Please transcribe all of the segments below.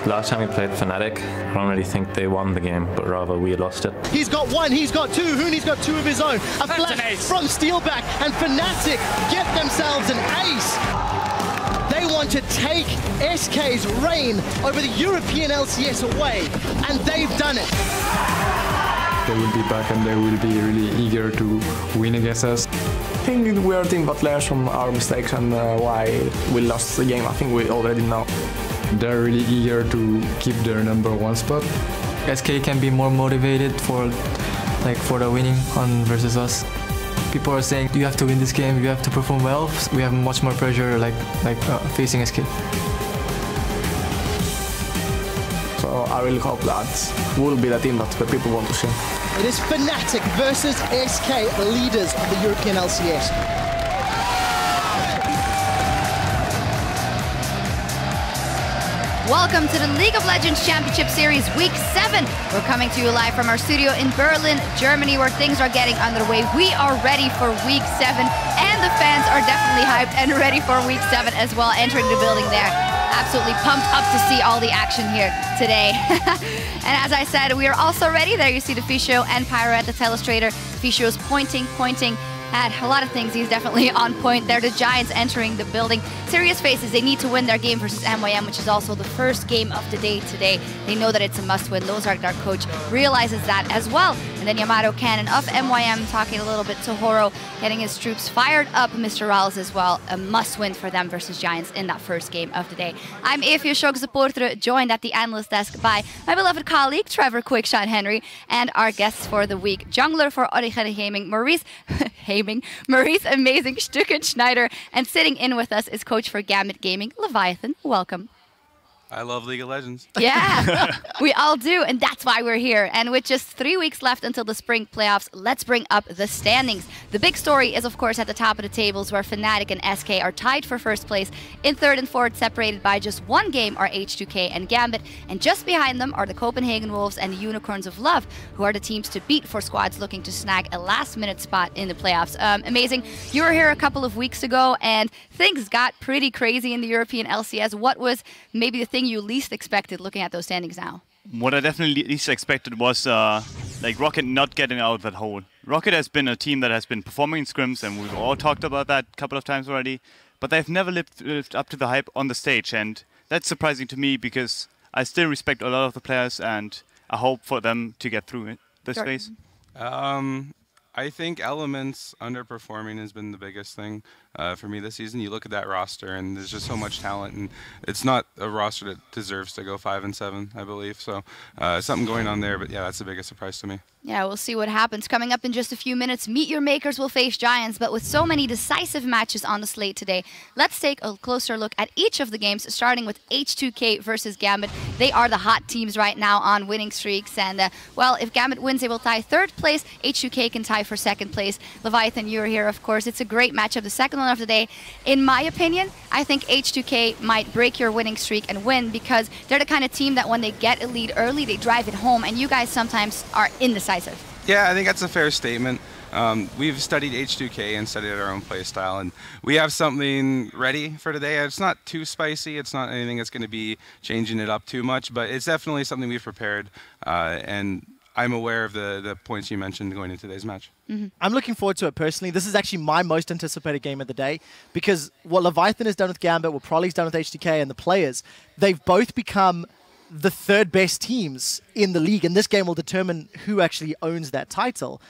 Last time we played Fnatic, I don't really think they won the game, but rather we lost it. He's got one, he's got two, Huni's got two of his own. A flash from Steelback, and Fnatic get themselves an ace. They want to take SK's reign over the European LCS away, and they've done it. They will be back and they will be really eager to win against us. I think we are a team that learns from our mistakes and why we lost the game. I think we already know. They're really eager to keep their #1 spot. SK can be more motivated for the winning on versus us. People are saying you have to win this game, you have to perform well. We have much more pressure facing SK. So I really hope that will be the team that the people want to see. It is Fnatic versus SK, the leaders of the European LCS. Welcome to the League of Legends Championship Series Week 7. We're coming to you live from our studio in Berlin, Germany, where things are getting underway. We are ready for Week 7, and the fans are definitely hyped and ready for Week 7 as well, entering the building there. Absolutely pumped up to see all the action here today. And as I said, we are also ready. There you see the Fisho and Pyro at the Telestrator. Fisho is pointing at a lot of things. He's definitely on point. They're the Giants entering the building. Serious faces, they need to win their game versus MYM, which is also the first game of the day today. They know that it's a must-win. Lozark, their coach, realizes that as well. And then Yamato Cannon of MYM talking a little bit to Horo, getting his troops fired up. Mr. Ralls as well. A must-win for them versus Giants in that first game of the day. I'm EpicSkillshot supporter, joined at the analyst desk by my beloved colleague, Trevor Quickshot Henry, and our guests for the week, jungler for Origine Gaming, Maurice Amazing Stücken Schneider, and sitting in with us is coach for Gambit Gaming, Leviathan. Welcome. I love League of Legends. Yeah, we all do, and that's why we're here. And with just 3 weeks left until the spring playoffs, let's bring up the standings. The big story is, of course, at the top of the tables, where Fnatic and SK are tied for first place. In third and fourth, separated by just one game, are H2K and Gambit. And just behind them are the Copenhagen Wolves and the Unicorns of Love, who are the teams to beat for squads looking to snag a last-minute spot in the playoffs. Amazing. You were here a couple of weeks ago, and things got pretty crazy in the European LCS. What was maybe the thing you least expected looking at those standings now? What I definitely least expected was Rocket not getting out of that hole. Rocket has been a team that has been performing in scrims, and we've all talked about that a couple of times already, but they've never lived up to the hype on the stage, and that's surprising to me because I still respect a lot of the players and I hope for them to get through this phase. I think Elements underperforming has been the biggest thing for me this season. You look at that roster, and there's just so much talent, and it's not a roster that deserves to go 5-7, I believe. So something going on there, but yeah, that's the biggest surprise to me. Yeah, we'll see what happens. Coming up in just a few minutes, Meet Your Makers will face Giants, but with so many decisive matches on the slate today, let's take a closer look at each of the games, starting with H2K versus Gambit. They are the hot teams right now on winning streaks, and well, if Gambit wins, they will tie third place. H2K can tie for second place. Leviathan, you're here, of course. It's a great matchup, the second one of the day. In my opinion, I think H2K might break your winning streak and win because they're the kind of team that when they get a lead early, they drive it home, and you guys sometimes are indecisive. Yeah, I think that's a fair statement. We've studied H2K and studied our own play style, and we have something ready for today. It's not too spicy. It's not anything that's going to be changing it up too much, but it's definitely something we've prepared, and I'm aware of the points you mentioned going into today's match. I'm looking forward to it personally. This is actually my most anticipated game of the day because what Leviathan has done with Gambit, what Prolly's done with H2K and the players, they've both become the third best teams in the league, and this game will determine who actually owns that title.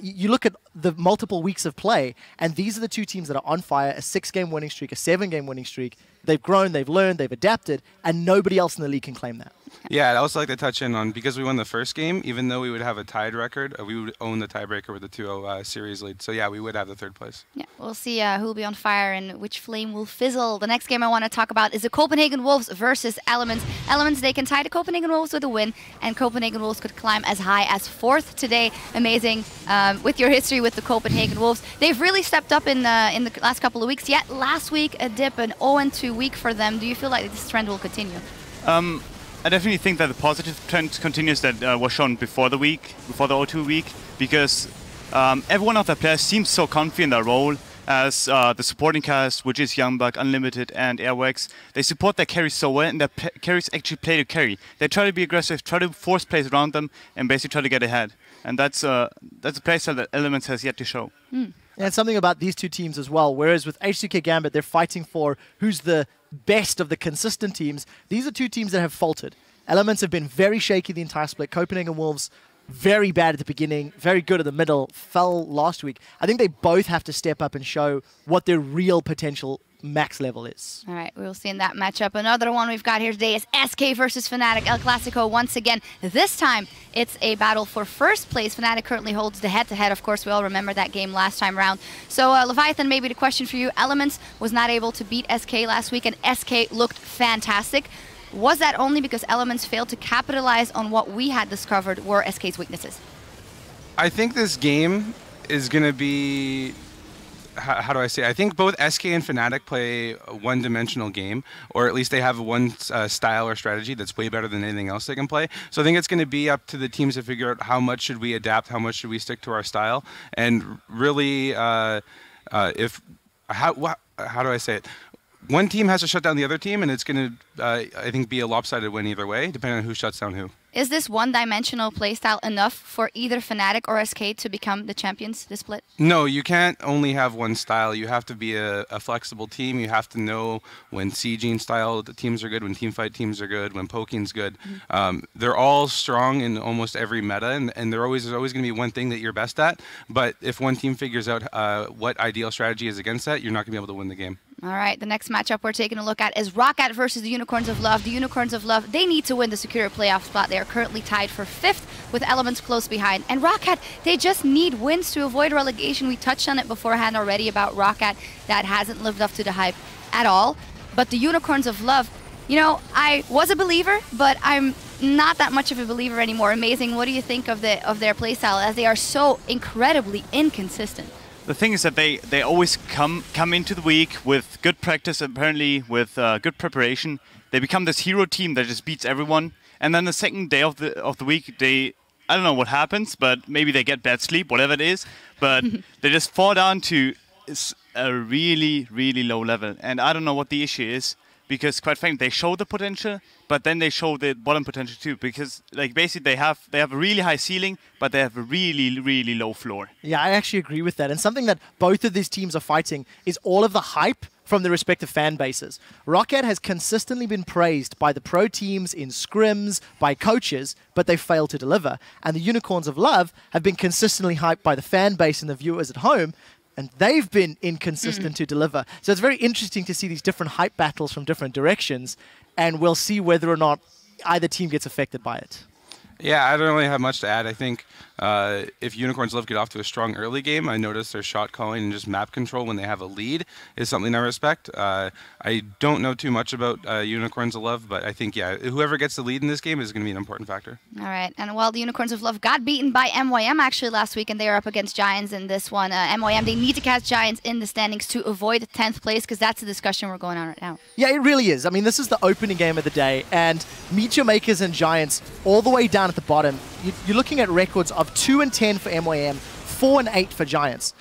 You look at the multiple weeks of play, and these are the two teams that are on fire, a 6-game winning streak, a 7-game winning streak. They've grown, they've learned, they've adapted, and nobody else in the league can claim that. Yeah, I'd also like to touch in on, because we won the first game, even though we would have a tied record, we would own the tiebreaker with the 2-0 series lead. So yeah, we would have the third place. Yeah, we'll see who will be on fire and which flame will fizzle. The next game I want to talk about is the Copenhagen Wolves versus Elements. Elements, they can tie the Copenhagen Wolves with a win, and Copenhagen Wolves could climb as high as 4th today. Amazing. With your history with the Copenhagen Wolves, they've really stepped up in the last couple of weeks. Yet last week, a dip, an 0-2 week for them. Do you feel like this trend will continue? I definitely think that the positive trend continues that was shown before the 0-2 week, because every one of the players seems so confident in their role. as the supporting cast, which is Youngbuck, Unlimited, and Airwax. They support their carries so well, and their carries actually play to carry. They try to be aggressive, try to force plays around them, and basically try to get ahead. And that's a playstyle that Elements has yet to show. And something about these two teams as well, whereas with H2K Gambit, they're fighting for who's the best of the consistent teams. These are two teams that have faltered. Elements have been very shaky the entire split. Copenhagen Wolves, very bad at the beginning, very good at the middle, fell last week. I think they both have to step up and show what their real potential max level is. All right, we'll see in that matchup. Another one we've got here today is SK versus Fnatic. El Clasico once again. This time, it's a battle for first place. Fnatic currently holds the head-to-head. Of course, we all remember that game last time around. So, Leviathan, maybe the question for you. Elements was not able to beat SK last week, and SK looked fantastic. Was that only because Elements failed to capitalize on what we had discovered were SK's weaknesses? I think this game is going to be... How do I say? I think both SK and Fnatic play a one-dimensional game, or at least they have one style or strategy that's way better than anything else they can play. So I think it's going to be up to the teams to figure out how much should we adapt, how much should we stick to our style, and really, how do I say it? One team has to shut down the other team, and it's going to, I think, be a lopsided win either way, depending on who shuts down who. Is this one-dimensional playstyle enough for either Fnatic or SK to become the champions this split? No, you can't only have one style. You have to be a flexible team. You have to know when sieging style teams are good, when teamfight teams are good, when poking's good. They're all strong in almost every meta, and there's always going to be one thing that you're best at. But if one team figures out what ideal strategy is against that, you're not going to be able to win the game. All right, the next matchup we're taking a look at is Roccat versus the Unicorns of Love. The Unicorns of Love, they need to win the Secure playoff spot. They are currently tied for 5th with Elements close behind. And Roccat, they just need wins to avoid relegation. We touched on it beforehand already about Roccat. That hasn't lived up to the hype at all. But the Unicorns of Love, you know, I was a believer, but I'm not that much of a believer anymore. Amazing. What do you think of their playstyle, as they are so incredibly inconsistent? The thing is that they always come into the week with good practice, apparently with good preparation. They become this hero team that just beats everyone. And then the second day of the week, I don't know what happens, but maybe they get bad sleep, whatever it is. But they just fall down to a really, really low level. And I don't know what the issue is, because quite frankly, they show the potential, but then they show the bottom potential too. Because like basically they have a really high ceiling, but they have a really, really low floor. Yeah, I actually agree with that. And something that both of these teams are fighting is all of the hype from the respective fan bases. Roccat has consistently been praised by the pro teams in scrims, by coaches, but they failed to deliver. And the Unicorns of Love have been consistently hyped by the fan base and the viewers at home, and they've been inconsistent to deliver. So it's very interesting to see these different hype battles from different directions, and we'll see whether or not either team gets affected by it. Yeah, I don't really have much to add. I think if Unicorns Love get off to a strong early game, I notice their shot calling and just map control when they have a lead is something I respect. I don't know too much about Unicorns of Love, but I think, yeah, whoever gets the lead in this game is going to be an important factor. All right, and while the Unicorns of Love got beaten by MYM actually last week, and they are up against Giants in this one, MYM, they need to catch Giants in the standings to avoid 10th place, because that's the discussion we're going on right now. Yeah, it really is. I mean, this is the opening game of the day, and Meet Your Makers and Giants all the way down at the bottom. You're looking at records of 2-10 for MYM, 4-8 for Giants.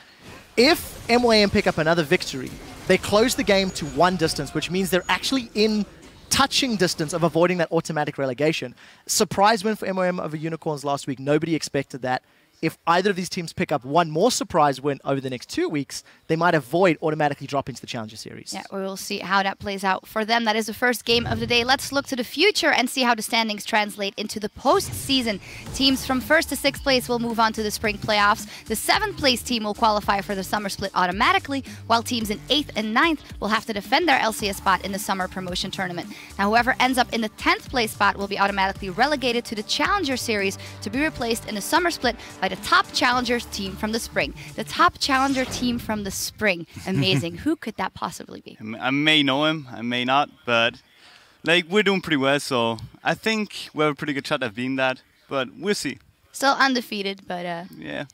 If MYM pick up another victory, they close the game to 1 distance, which means they're actually in touching distance of avoiding that automatic relegation. Surprise win for MYM over Unicorns last week. Nobody expected that. If either of these teams pick up one more surprise win over the next 2 weeks, they might avoid automatically dropping to the Challenger Series. Yeah, we will see how that plays out for them. That is the first game of the day. Let's look to the future and see how the standings translate into the postseason. Teams from 1st to 6th place will move on to the spring playoffs. The 7th place team will qualify for the summer split automatically, while teams in 8th and 9th will have to defend their LCS spot in the summer promotion tournament. Now, whoever ends up in the 10th place spot will be automatically relegated to the Challenger Series to be replaced in the summer split by the top Challengers team from the spring. The top Challenger team from the spring. Amazing. Who could that possibly be? I may know him, I may not, but like we're doing pretty well, so I think we have a pretty good shot at being that, but we'll see. Still undefeated, but yeah.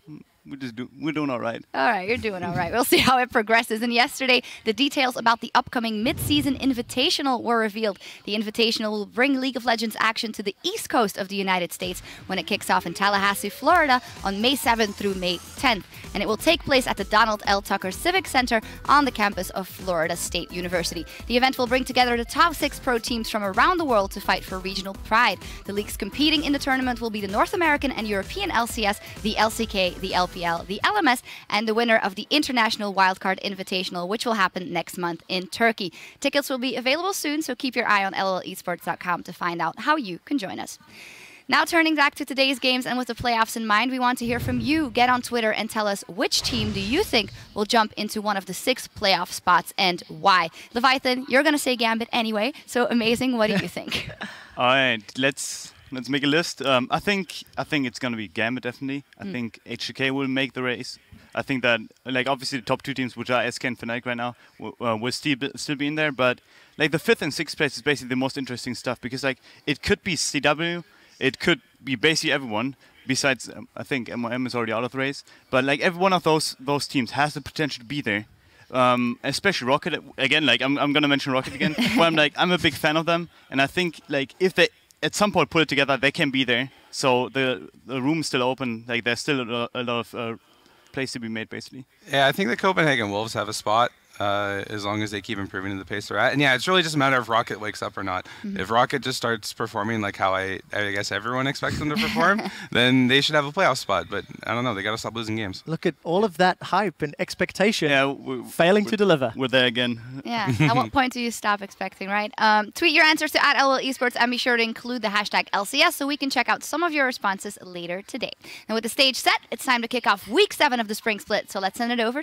we're doing all right. All right, you're doing all right. We'll see how it progresses. And yesterday, the details about the upcoming mid-season Invitational were revealed. The Invitational will bring League of Legends action to the East Coast of the United States when it kicks off in Tallahassee, Florida on May 7th through May 10th. And it will take place at the Donald L. Tucker Civic Center on the campus of Florida State University. The event will bring together the top 6 pro teams from around the world to fight for regional pride. The leagues competing in the tournament will be the North American and European LCS, the LCK, the LPL, the LMS, and the winner of the International Wildcard Invitational, which will happen next month in Turkey. Tickets will be available soon, so keep your eye on LLesports.com to find out how you can join us. Now turning back to today's games and with the playoffs in mind, we want to hear from you. Get on Twitter and tell us which team do you think will jump into one of the 6 playoff spots and why. Leviathan, you're going to say Gambit anyway, so amazing. What do you think? All right, let's make a list. I think it's going to be Gambit, definitely. I think HDK will make the race. I think that, like, obviously the top 2 teams, which are SK and Fnatic right now, will still be in there. But, like, the 5th and 6th place is basically the most interesting stuff because, like, it could be CW. It could be basically everyone, besides, I think MOM is already out of the race. But, like, every one of those teams has the potential to be there. Especially Rocket. Again, like, I'm going to mention Rocket again. Where I'm a big fan of them. And I think, like, if they at some point put it together, they can be there. So the room's still open. Like, there's still a lot of place to be made, basically. Yeah, I think the Copenhagen Wolves have a spot. As long as they keep improving in the pace they're at. And yeah, it's really just a matter of Rocket wakes up or not. If Rocket just starts performing like how I guess everyone expects them to perform, then they should have a playoff spot. But I don't know, they got to stop losing games. Look at all of that hype and expectation failing to deliver. We're there again. Yeah, at what point do you stop expecting, right? Tweet your answers to @LLesports and be sure to include the hashtag LCS so we can check out some of your responses later today. And with the stage set, it's time to kick off Week 7 of the Spring Split. So let's send it over